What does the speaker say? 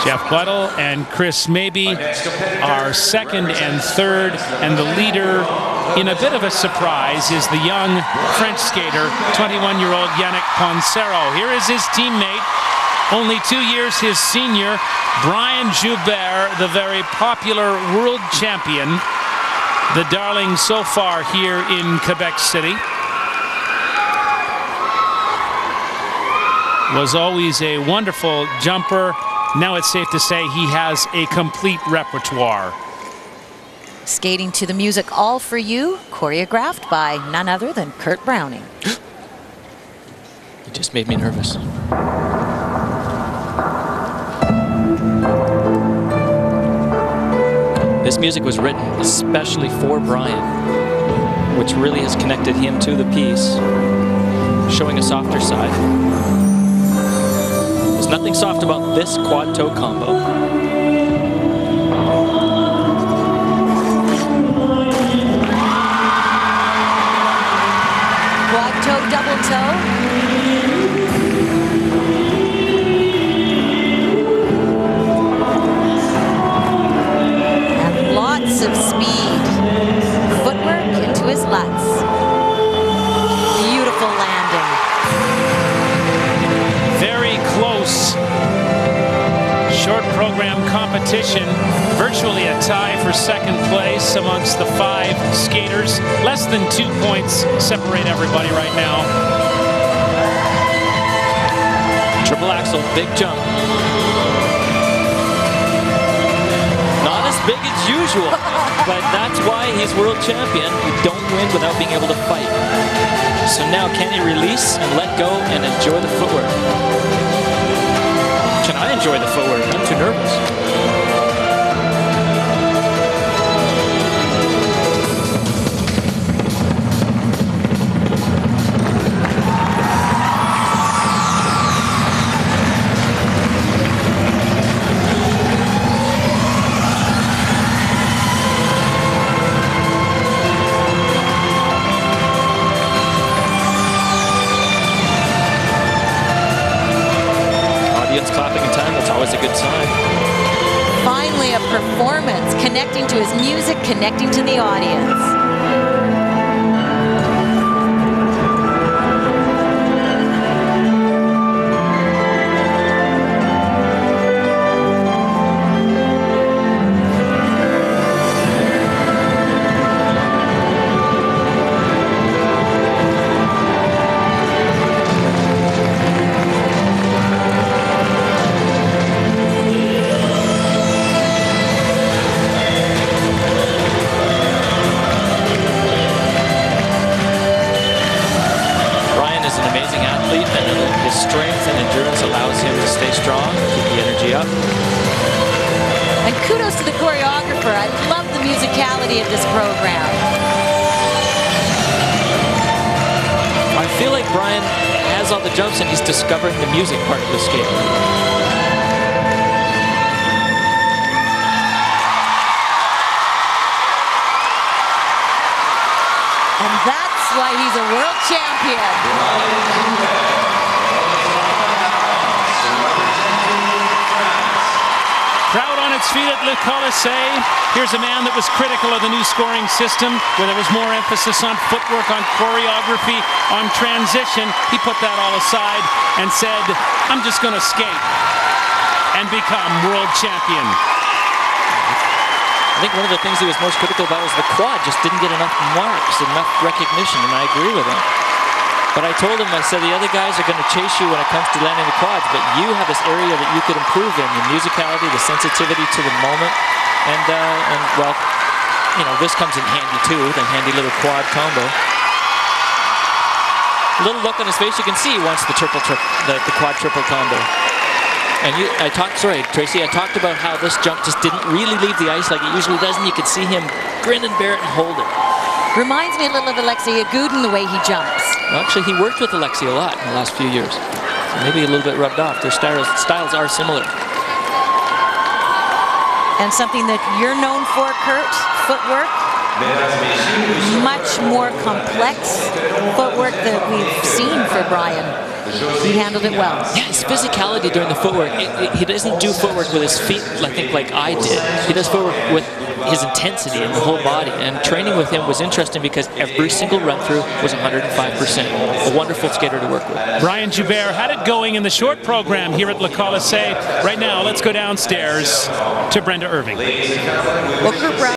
Jeff Buddle and Chris Mabey are second and third, and the leader, in a bit of a surprise, is the young French skater, 21-year-old Yannick Poncero. Here is his teammate, only 2 years his senior, Brian Joubert, the very popular world champion, the darling so far here in Quebec City. Was always a wonderful jumper. Now it's safe to say he has a complete repertoire. Skating to the music All For You, choreographed by none other than Kurt Browning. You just made me nervous. This music was written especially for Brian, which really has connected him to the piece, showing a softer side. There's nothing soft about this quad toe combo. Quad toe, double toe. And lots of speed. Footwork into his lutz. Beautiful landing. Very close. Short program competition. Virtually a tie for second place amongst the 5 skaters. Less than 2 points separate everybody right now. Triple axel, big jump. Not as big as usual, but that's why he's world champion. You don't win without being able to fight. So now can he release and let go and enjoy the footwork? Can I enjoy the footwork? I'm too nervous. Clapping in time, that's always a good sign. Finally, a performance, connecting to his music, connecting to the audience. Strength and endurance allows him to stay strong, keep the energy up. And kudos to the choreographer. I love the musicality of this program. I feel like Brian has all the jumps and he's discovering the music part of the skate. And that's why he's a world champion. Crowd on its feet at Le Colisée. Here's a man that was critical of the new scoring system, where there was more emphasis on footwork, on choreography, on transition. He put that all aside and said, I'm just going to skate and become world champion. I think one of the things he was most critical about was the quad just didn't get enough marks, enough recognition, and I agree with him. But I told him, I said, the other guys are going to chase you when it comes to landing the quads, but you have this area that you could improve in, the musicality, the sensitivity to the moment, and well, you know, this comes in handy too, the handy little quad combo. A little look on his face, you can see he wants the quad triple combo. And Tracy, I talked about how this jump just didn't really leave the ice like it usually does, and you could see him grin and bear it and hold it. Reminds me a little of Alexei Yagudin, the way he jumps. Well, actually, he worked with Alexei a lot in the last few years. So maybe a little bit rubbed off. Their styles are similar. And something that you're known for, Kurt, footwork. Much more complex footwork that we've seen for Brian. he handled it well. Yeah, his physicality during the footwork, he doesn't do footwork with his feet, I think, like I did. He does footwork with his intensity in the whole body. And training with him was interesting because every single run-through was 105%. A wonderful skater to work with. Brian Joubert had it going in the short program here at Le Colisée. Right now, let's go downstairs to Brenda Irving. Well, Kurt Brown